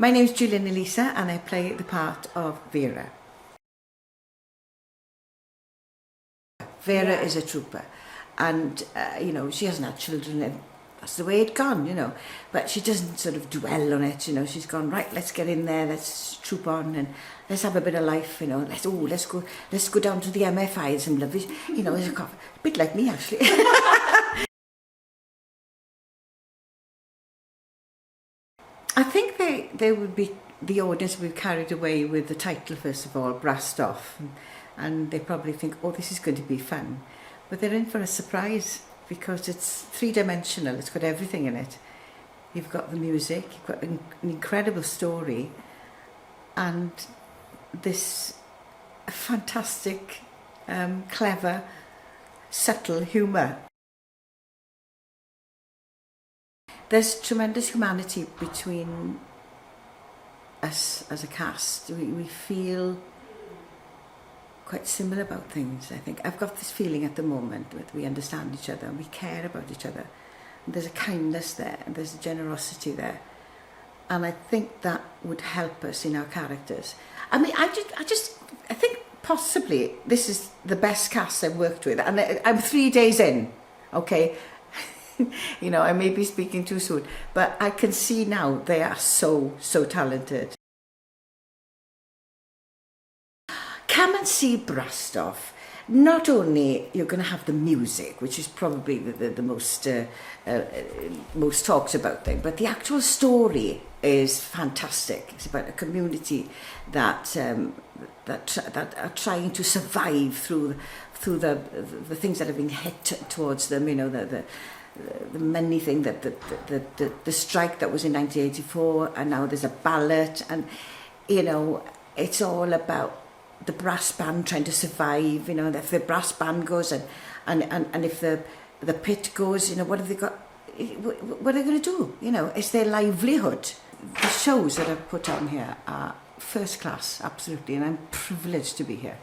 My name's Gillian Elisa and I play the part of Vera. Vera is a trooper and, you know, she hasn't had children and that's the way it's gone, you know. But she doesn't sort of dwell on it, you know. She's gone, right, let's get in there, let's troop on and let's have a bit of life, you know. Let's go down to the MFI and some lovely, you know, a bit like me actually. I think they would be, the audience would be carried away with the title first of all, Brassed Off, and they probably think, oh, this is going to be fun. But they're in for a surprise because it's three-dimensional, it's got everything in it. You've got the music, you've got an incredible story, and this fantastic, clever, subtle humour. There's tremendous humanity between us as a cast. We feel quite similar about things, I think. I've got this feeling at the moment that we understand each other and we care about each other. And there's a kindness there and there's a generosity there. And I think that would help us in our characters. I mean, I think possibly this is the best cast I've worked with. And I'm 3 days in, okay? You know, I may be speaking too soon, but I can see now they are so talented. Come and see Brassed Off. Not only you're going to have the music, which is probably the most talked about thing, but the actual story is fantastic. It's about a community that are trying to survive through the things that have been hit towards them. You know, the money thing, the strike that was in 1984, and now there's a ballot, and you know, it's all about the brass band trying to survive. You know, if the brass band goes and if the pit goes, you know, what have they got? What are they going to do? You know, it's their livelihood. The shows that I've put on here are first class, absolutely, and I'm privileged to be here.